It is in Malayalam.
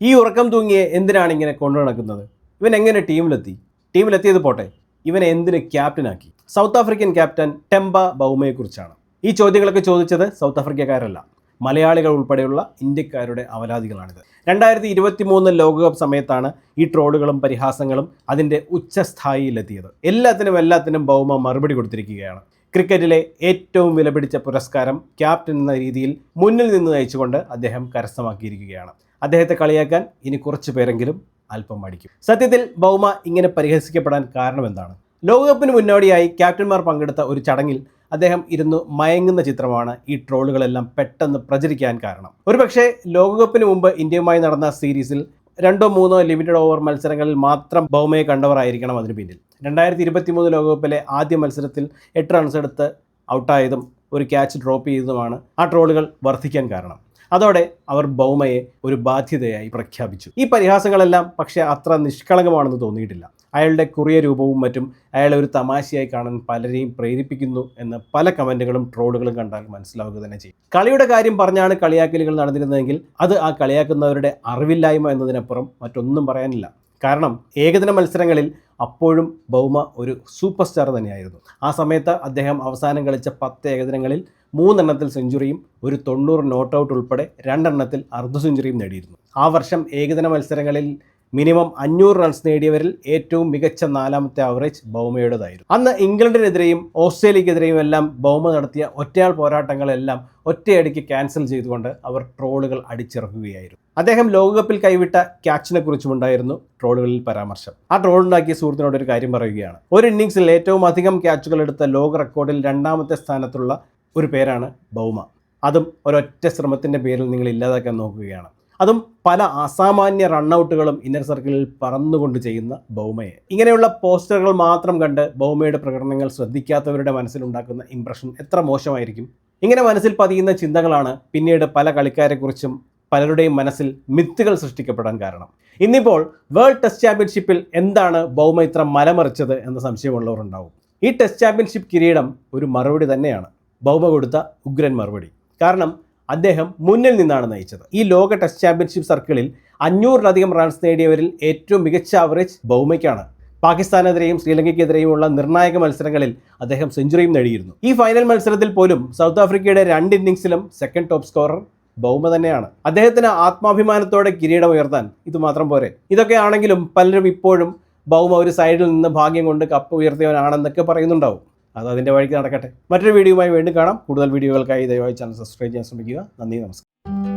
ഈ ഉറക്കം തൂങ്ങിയെ എന്തിനാണ് ഇങ്ങനെ കൊണ്ടു നടക്കുന്നത്? ഇവൻ എങ്ങനെ ടീമിലെത്തിയത് പോട്ടെ, ഇവനെ എന്തിന് ക്യാപ്റ്റനാക്കി? സൗത്ത് ആഫ്രിക്കൻ ക്യാപ്റ്റൻ ടെംബ ബൗമയെക്കുറിച്ചാണ്. ഈ ചോദ്യങ്ങളൊക്കെ ചോദിച്ചത് സൗത്ത് ആഫ്രിക്കക്കാരല്ല, മലയാളികൾ ഉൾപ്പെടെയുള്ള ഇന്ത്യക്കാരുടെ അവലാതികളാണിത്. 2023 ലോകകപ്പ് സമയത്താണ് ഈ ട്രോളുകളും പരിഹാസങ്ങളും അതിൻ്റെ ഉച്ചസ്ഥായിയിലെത്തിയത്. എല്ലാത്തിനും ബൗമ മറുപടി കൊടുത്തിരിക്കുകയാണ്. ക്രിക്കറ്റിലെ ഏറ്റവും വിലപിടിച്ച പുരസ്കാരം ക്യാപ്റ്റൻ എന്ന രീതിയിൽ മുന്നിൽ നിന്ന് നയിച്ചുകൊണ്ട് അദ്ദേഹം കരസ്ഥമാക്കിയിരിക്കുകയാണ്. അദ്ദേഹത്തെ കളിയാക്കാൻ ഇനി കുറച്ച് പേരെങ്കിലും അല്പം മടിക്കും. സത്യത്തിൽ ബൗമ ഇങ്ങനെ പരിഹസിക്കപ്പെടാൻ കാരണം എന്താണ്? ലോകകപ്പിന് മുന്നോടിയായി ക്യാപ്റ്റന്മാർ പങ്കെടുത്ത ഒരു ചടങ്ങിൽ അദ്ദേഹം ഇരുന്ന് മയങ്ങുന്ന ചിത്രമാണ് ഈ ട്രോളുകളെല്ലാം പെട്ടെന്ന് പ്രചരിക്കാൻ കാരണം. ഒരുപക്ഷെ ലോകകപ്പിന് മുമ്പ് ഇന്ത്യയുമായി നടന്ന സീരീസിൽ 2-3 ലിമിറ്റഡ് ഓവർ മത്സരങ്ങളിൽ മാത്രം ബൗമയെ കണ്ടവരായിരിക്കണം അതിന് പിന്നിൽ. 2023 ലോകകപ്പിലെ ആദ്യ മത്സരത്തിൽ 8 റൺസ് എടുത്ത് ഔട്ടായതും ഒരു ക്യാച്ച് ഡ്രോപ്പ് ചെയ്തതുമാണ് ആ ട്രോളുകൾ വർദ്ധിക്കാൻ കാരണം. അതോടെ അവർ ബൗമയെ ഒരു ബാധ്യതയായി പ്രഖ്യാപിച്ചു. ഈ പരിഹാസങ്ങളെല്ലാം പക്ഷേ അത്ര നിഷ്കളങ്കമാണെന്ന് തോന്നിയിട്ടില്ല. അയാളുടെ കുറിയ രൂപവും മറ്റും അയാളെ ഒരു തമാശയായി കാണാൻ പലരെയും പ്രേരിപ്പിക്കുന്നു എന്ന് പല കമൻറ്റുകളും ട്രോളുകളും കണ്ടാൽ മനസ്സിലാവുക തന്നെ ചെയ്യും. കളിയുടെ കാര്യം പറഞ്ഞാണ് കളിയാക്കലുകൾ നടന്നിരുന്നതെങ്കിൽ അത് ആ കളിയാക്കുന്നവരുടെ അറിവില്ലായ്മ എന്നതിനപ്പുറം മറ്റൊന്നും പറയാനില്ല. കാരണം ഏകദിന മത്സരങ്ങളിൽ അപ്പോഴും ബൗമ ഒരു സൂപ്പർ സ്റ്റാർ തന്നെയായിരുന്നു. ആ സമയത്ത് അദ്ദേഹം അവസാനം കളിച്ച 10 ഏകദിനങ്ങളിൽ 3 എണ്ണത്തിൽ സെഞ്ചുറിയും ഒരു 90 നോട്ട് ഔട്ട് ഉൾപ്പെടെ 2 എണ്ണത്തിൽ അർദ്ധ സെഞ്ചുറിയും നേടിയിരുന്നു. ആ വർഷം ഏകദിന മത്സരങ്ങളിൽ മിനിമം 500 റൺസ് നേടിയവരിൽ ഏറ്റവും മികച്ച 4ാമത്തെ ആവറേജ് ബൗമയുടേതായിരുന്നു. അന്ന് ഇംഗ്ലണ്ടിനെതിരെയും ഓസ്ട്രേലിയക്കെതിരെയും എല്ലാം ബൗമ നടത്തിയ ഒറ്റയാൾ പോരാട്ടങ്ങളെല്ലാം ഒറ്റയടിക്ക് ക്യാൻസൽ ചെയ്തുകൊണ്ട് അവർ ട്രോളുകൾ അടിച്ചിറക്കുകയായിരുന്നു. അദ്ദേഹം ലോകകപ്പിൽ കൈവിട്ട ക്യാച്ചിനെ കുറിച്ചുമുണ്ടായിരുന്നു ട്രോളുകളിൽ പരാമർശം. ആ ട്രോളുണ്ടാക്കിയ സുഹൃത്തിനോട് ഒരു കാര്യം പറയുകയാണ്. ഒരു ഇന്നിങ്സിൽ ഏറ്റവും അധികം ക്യാച്ചുകൾ എടുത്ത ലോക റെക്കോർഡിൽ 2ാമത്തെ സ്ഥാനത്തുള്ള ഒരു പേരാണ് ബൗമ. അതും ഒരൊറ്റ ശ്രമത്തിൻ്റെ പേരിൽ നിങ്ങൾ ഇല്ലാതാക്കാൻ നോക്കുകയാണ്. അതും പല അസാമാന്യ റണ്ണൌട്ടുകളും ഇന്നർ സർക്കിളിൽ പറന്നുകൊണ്ട് ചെയ്യുന്ന ബൗമയെ. ഇങ്ങനെയുള്ള പോസ്റ്ററുകൾ മാത്രം കണ്ട് ബൗമയുടെ പ്രകടനങ്ങൾ ശ്രദ്ധിക്കാത്തവരുടെ മനസ്സിലുണ്ടാക്കുന്ന ഇംപ്രഷൻ എത്ര മോശമായിരിക്കും. ഇങ്ങനെ മനസ്സിൽ പതിയുന്ന ചിന്തകളാണ് പിന്നീട് പല കളിക്കാരെക്കുറിച്ചും പലരുടെയും മനസ്സിൽ മിത്തുകൾ സൃഷ്ടിക്കപ്പെടാൻ കാരണം. ഇന്നിപ്പോൾ വേൾഡ് ടെസ്റ്റ് ചാമ്പ്യൻഷിപ്പിൽ എന്താണ് ബൗമ ഇത്ര മലമറിച്ചത് എന്ന സംശയമുള്ളവർ ഉണ്ടാവും. ഈ ടെസ്റ്റ് ചാമ്പ്യൻഷിപ്പ് കിരീടം ഒരു മറുപടി തന്നെയാണ്, ബൗമ കൊടുത്ത ഉഗ്രൻ മറുപടി. കാരണം അദ്ദേഹം മുന്നിൽ നിന്നാണ് നയിച്ചത്. ഈ ലോക ടെസ്റ്റ് ചാമ്പ്യൻഷിപ്പ് സർക്കിളിൽ 500-ലധികം റൺസ് നേടിയവരിൽ ഏറ്റവും മികച്ച ആവറേജ് ബൗമയ്ക്കാണ്. പാകിസ്ഥാനെതിരെയും ശ്രീലങ്കയ്ക്കെതിരെയുമുള്ള നിർണായക മത്സരങ്ങളിൽ അദ്ദേഹം സെഞ്ചുറിയും നേടിയിരുന്നു. ഈ ഫൈനൽ മത്സരത്തിൽ പോലും സൗത്ത് ആഫ്രിക്കയുടെ 2 ഇന്നിങ്സിലും സെക്കൻഡ് ടോപ്പ് സ്കോറർ ബൗമ തന്നെയാണ്. അദ്ദേഹത്തിന് ആത്മാഭിമാനത്തോടെ കിരീടം ഉയർത്താൻ ഇതുമാത്രം പോരെ. ഇതൊക്കെ ആണെങ്കിലും പലരും ഇപ്പോഴും ബൗമ ഒരു സൈഡിൽ നിന്ന് ഭാഗ്യം കൊണ്ട് കപ്പ് ഉയർത്തിയവനാണെന്നൊക്കെ പറയുന്നുണ്ടാവും. അത് അതിൻ്റെ വഴിക്ക് നടക്കട്ടെ. മറ്റൊരു വീഡിയോയുമായി വീണ്ടും കാണാം. കൂടുതൽ വീഡിയോകൾക്കായി ദയവായി ചാനൽ സബ്സ്ക്രൈബ് ചെയ്യാൻ ശ്രമിക്കുക. നന്ദി, നമസ്കാരം.